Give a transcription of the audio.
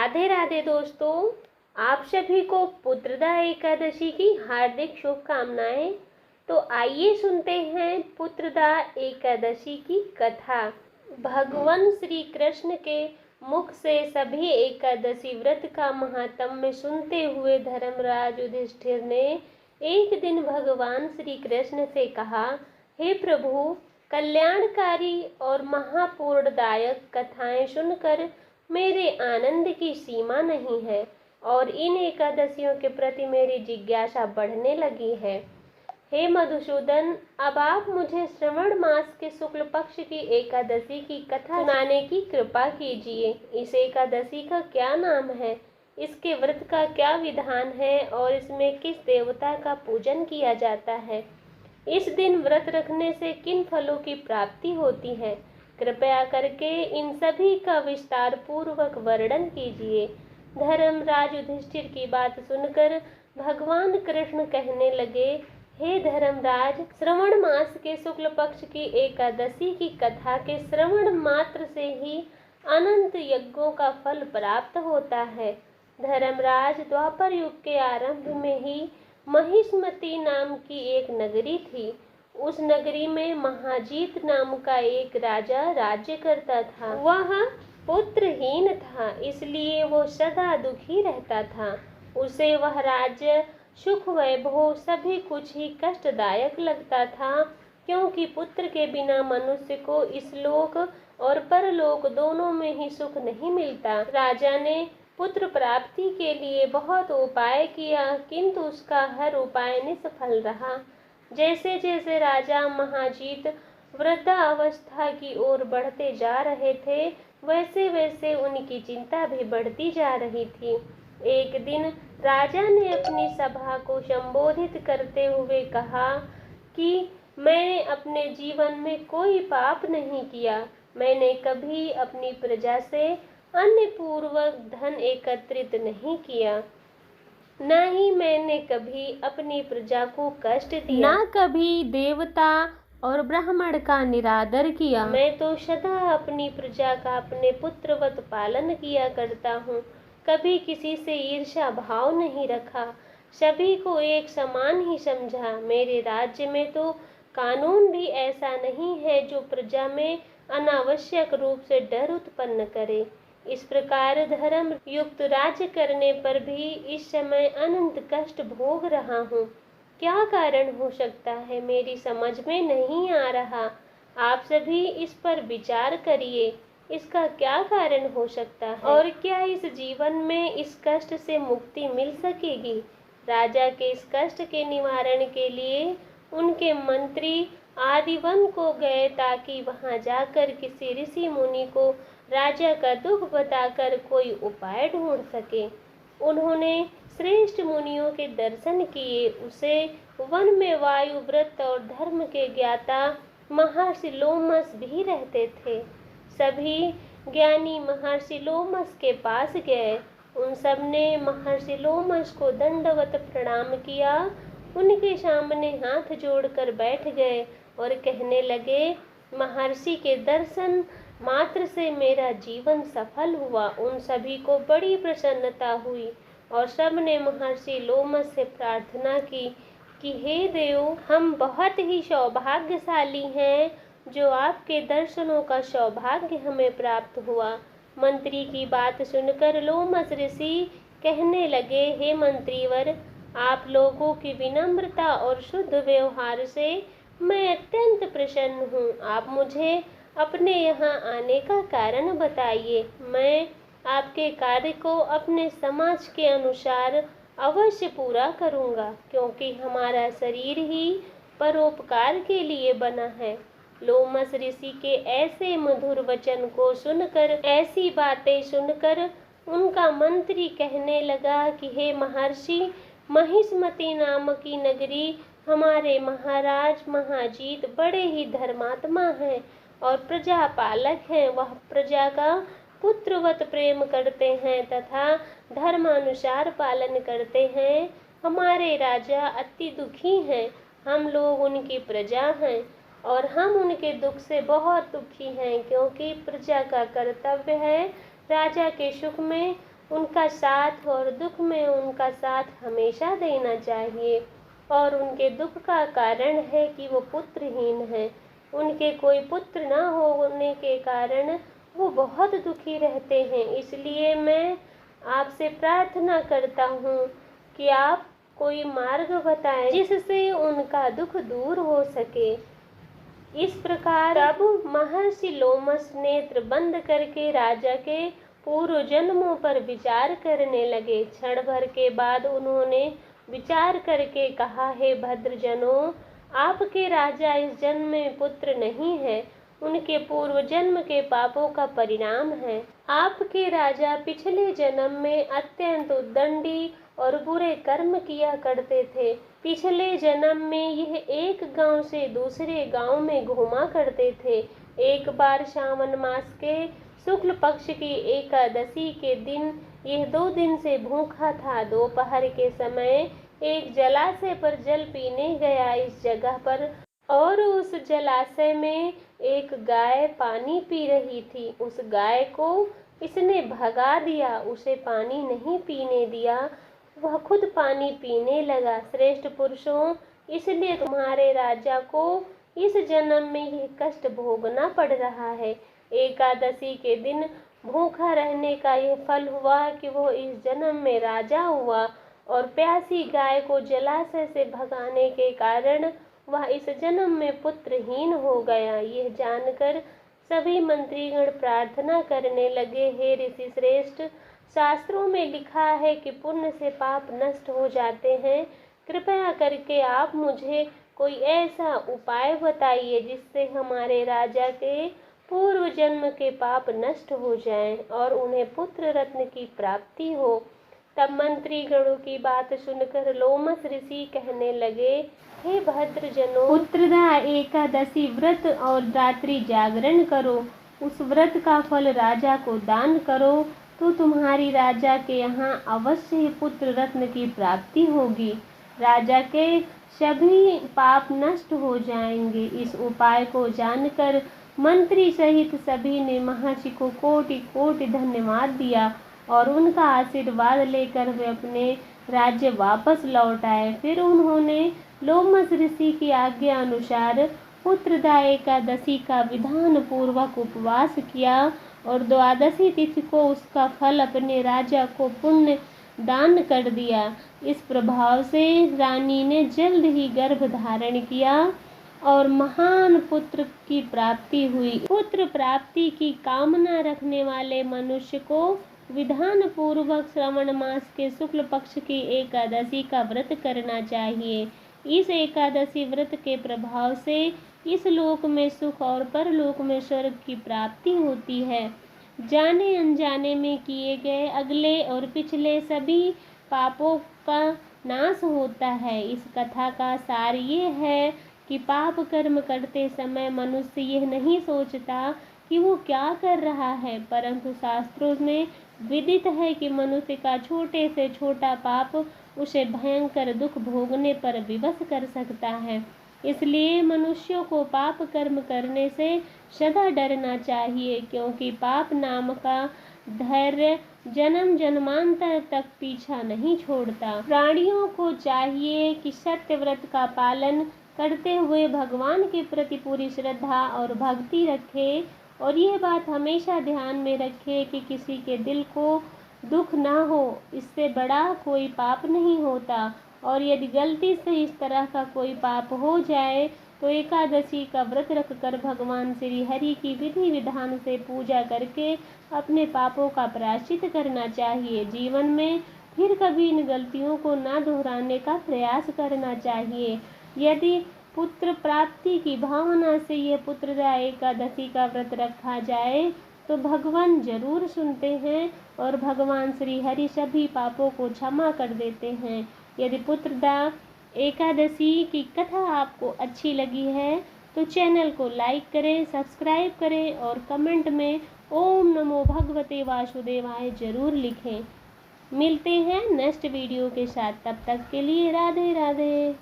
राधे राधे दोस्तों, आप सभी को पुत्रदा एकादशी की हार्दिक शुभकामनाएं। तो आइए सुनते हैं पुत्रदा एकादशी की कथा। भगवान श्री कृष्ण के मुख से सभी एकादशी व्रत का महात्म्य सुनते हुए धर्मराज युधिष्ठिर ने एक दिन भगवान श्री कृष्ण से कहा, हे प्रभु, कल्याणकारी और महापूर्णदायक कथाएं सुनकर मेरे आनंद की सीमा नहीं है और इन एकादशियों के प्रति मेरी जिज्ञासा बढ़ने लगी है। हे मधुसूदन, अब आप मुझे श्रवण मास के शुक्ल पक्ष की एकादशी की कथा सुनाने की कृपा कीजिए। इस एकादशी का क्या नाम है, इसके व्रत का क्या विधान है और इसमें किस देवता का पूजन किया जाता है? इस दिन व्रत रखने से किन फलों की प्राप्ति होती है? कृपया करके इन सभी का विस्तार पूर्वक वर्णन कीजिए। धर्मराज युधिष्ठिर की बात सुनकर भगवान कृष्ण कहने लगे, हे धर्मराज, श्रवण मास के शुक्ल पक्ष की एकादशी की कथा के श्रवण मात्र से ही अनंत यज्ञों का फल प्राप्त होता है। धर्मराज, द्वापर युग के आरंभ में ही महिष्मती नाम की एक नगरी थी। उस नगरी में महाजीत नाम का एक राजा राज्य करता था। वह पुत्रहीन था, इसलिए वो सदा दुखी रहता था। उसे वह राज्य, सुख, वैभव सभी कुछ ही कष्टदायक लगता था, क्योंकि पुत्र के बिना मनुष्य को इस लोक और परलोक दोनों में ही सुख नहीं मिलता। राजा ने पुत्र प्राप्ति के लिए बहुत उपाय किया, किंतु उसका हर उपाय निष्फल रहा। जैसे जैसे राजा महाजीत वृद्धावस्था की ओर बढ़ते जा रहे थे, वैसे वैसे उनकी चिंता भी बढ़ती जा रही थी। एक दिन राजा ने अपनी सभा को संबोधित करते हुए कहा कि मैंने अपने जीवन में कोई पाप नहीं किया। मैंने कभी अपनी प्रजा से अन्य पूर्वक धन एकत्रित नहीं किया, न ही मैंने कभी अपनी प्रजा को कष्ट दिया, न कभी देवता और ब्राह्मण का निरादर किया। मैं तो सदा अपनी प्रजा का अपने पुत्रवत पालन किया करता हूँ। कभी किसी से ईर्ष्या भाव नहीं रखा, सभी को एक समान ही समझा। मेरे राज्य में तो कानून भी ऐसा नहीं है जो प्रजा में अनावश्यक रूप से डर उत्पन्न करे। इस प्रकार धर्म युक्त राज्य करने पर भी इस समय अनंत कष्ट भोग रहा हूँ। क्या कारण हो सकता है, मेरी समझ में नहीं आ रहा। आप सभी इस पर विचार करिए, इसका क्या कारण हो सकता है और क्या इस जीवन में इस कष्ट से मुक्ति मिल सकेगी? राजा के इस कष्ट के निवारण के लिए उनके मंत्री आदि वन को गए, ताकि वहां जाकर किसी ऋषि मुनि को राजा का दुख बताकर कोई उपाय ढूंढ सके। उन्होंने श्रेष्ठ मुनियों के दर्शन किए। उसे वन में वायु, व्रत और धर्म के ज्ञाता महर्षि लोमस भी रहते थे। सभी ज्ञानी महर्षि लोमस के पास गए। उन सब ने महर्षि लोमस को दंडवत प्रणाम किया, उनके सामने हाथ जोड़कर बैठ गए और कहने लगे, महर्षि के दर्शन मात्र से मेरा जीवन सफल हुआ। उन सभी को बड़ी प्रसन्नता हुई और सब ने महर्षि लोमस से प्रार्थना की कि हे देव, हम बहुत ही सौभाग्यशाली हैं जो आपके दर्शनों का सौभाग्य हमें प्राप्त हुआ। मंत्री की बात सुनकर लोमस ऋषि कहने लगे, हे मंत्रीवर, आप लोगों की विनम्रता और शुद्ध व्यवहार से मैं अत्यंत प्रसन्न हूँ। आप मुझे अपने यहाँ आने का कारण बताइए। मैं आपके कार्य को अपने समाज के अनुसार अवश्य पूरा करूँगा, क्योंकि हमारा शरीर ही परोपकार के लिए बना है। लोमस ऋषि के ऐसे मधुर वचन को सुनकर, ऐसी बातें सुनकर उनका मंत्री कहने लगा कि हे महर्षि, महिष्मती नाम की नगरी हमारे महाराज महाजीत बड़े ही धर्मात्मा हैं और प्रजा पालक हैं। वह प्रजा का पुत्रवत प्रेम करते हैं तथा धर्मानुसार पालन करते हैं। हमारे राजा अति दुखी हैं। हम लोग उनकी प्रजा हैं और हम उनके दुख से बहुत दुखी हैं, क्योंकि प्रजा का कर्तव्य है राजा के सुख में उनका साथ और दुख में उनका साथ हमेशा देना चाहिए। और उनके दुख का कारण है कि वो पुत्रहीन हैं। उनके कोई पुत्र न होने के कारण वो बहुत दुखी रहते हैं। इसलिए मैं आपसे प्रार्थना करता हूँ कि आप कोई मार्ग बताएं जिससे उनका दुख दूर हो सके। इस प्रकार अब महर्षि लोमस नेत्र बंद करके राजा के पूर्व जन्मों पर विचार करने लगे। क्षण भर के बाद उन्होंने विचार करके कहा, हे भद्रजनों, आपके राजा इस जन्म में पुत्र नहीं है, उनके पूर्व जन्म के पापों का परिणाम है। आपके राजा पिछले जन्म में अत्यंत उद्दंडी और बुरे कर्म किया करते थे। पिछले जन्म में यह एक गांव से दूसरे गांव में घूमा करते थे। एक बार श्रावण मास के शुक्ल पक्ष की एकादशी के दिन यह 2 दिन से भूखा था। दोपहर के समय एक जलाशय पर जल पीने गया इस जगह पर, और उस जलाशय में एक गाय पानी पी रही थी। उस गाय को इसने भगा दिया, उसे पानी नहीं पीने दिया, वह खुद पानी पीने लगा। श्रेष्ठ पुरुषों, इसलिए तुम्हारे राजा को इस जन्म में यह कष्ट भोगना पड़ रहा है। एकादशी के दिन भूखा रहने का यह फल हुआ कि वो इस जन्म में राजा हुआ, और प्यासी गाय को जलाशय से भगाने के कारण वह इस जन्म में पुत्रहीन हो गया। यह जानकर सभी मंत्रीगण प्रार्थना करने लगे, हे ऋषि श्रेष्ठ, शास्त्रों में लिखा है कि पुण्य से पाप नष्ट हो जाते हैं। कृपया करके आप मुझे कोई ऐसा उपाय बताइए जिससे हमारे राजा के पूर्व जन्म के पाप नष्ट हो जाएं और उन्हें पुत्र रत्न की प्राप्ति हो। तब मंत्रीगणों की बात सुनकर लोमस ऋषि कहने लगे, हे भद्रजनों, पुत्रदा एकादशी व्रत और रात्रि जागरण करो। उस व्रत का फल राजा को दान करो तो तुम्हारी राजा के यहाँ अवश्य ही पुत्र रत्न की प्राप्ति होगी। राजा के सभी पाप नष्ट हो जाएंगे। इस उपाय को जानकर मंत्री सहित सभी ने महर्षि को कोटि कोटि धन्यवाद दिया और उनका आशीर्वाद लेकर वे अपने राज्य वापस लौट आए। फिर उन्होंने लोमस ऋषि की आज्ञा अनुसार पुत्रदा एकादशी का विधान पूर्वक उपवास किया और द्वादशी तिथि को उसका फल अपने राजा को पुण्य दान कर दिया। इस प्रभाव से रानी ने जल्द ही गर्भ धारण किया और महान पुत्र की प्राप्ति हुई। पुत्र प्राप्ति की कामना रखने वाले मनुष्य को विधान पूर्वक श्रावण मास के शुक्ल पक्ष की एकादशी का व्रत करना चाहिए। इस एकादशी व्रत के प्रभाव से इस लोक में सुख और परलोक में स्वर्ग की प्राप्ति होती है। जाने अनजाने में किए गए अगले और पिछले सभी पापों का नाश होता है। इस कथा का सार ये है कि पाप कर्म करते समय मनुष्य यह नहीं सोचता कि वो क्या कर रहा है, परंतु शास्त्रों में विदित है कि मनुष्य का छोटे से छोटा पाप उसे भयंकर दुख भोगने पर विवश कर सकता है। इसलिए मनुष्यों को पाप कर्म करने से सदा डरना चाहिए, क्योंकि पाप नाम का धैर्य जन्म जन्मांतर तक पीछा नहीं छोड़ता। प्राणियों को चाहिए कि सत्य व्रत का पालन करते हुए भगवान के प्रति पूरी श्रद्धा और भक्ति रखे, और यह बात हमेशा ध्यान में रखे कि किसी के दिल को दुख ना हो, इससे बड़ा कोई पाप नहीं होता। और यदि गलती से इस तरह का कोई पाप हो जाए तो एकादशी का व्रत रखकर भगवान श्री हरि की विधि विधान से पूजा करके अपने पापों का प्रायश्चित करना चाहिए। जीवन में फिर कभी इन गलतियों को ना दोहराने का प्रयास करना चाहिए। यदि पुत्र प्राप्ति की भावना से यह पुत्रदा एकादशी का व्रत रखा जाए तो भगवान जरूर सुनते हैं और भगवान श्री हरि सभी पापों को क्षमा कर देते हैं। यदि पुत्रदा एकादशी की कथा आपको अच्छी लगी है तो चैनल को लाइक करें, सब्सक्राइब करें और कमेंट में ओम नमो भगवते वासुदेवाय जरूर लिखें। मिलते हैं नेक्स्ट वीडियो के साथ, तब तक के लिए राधे राधे।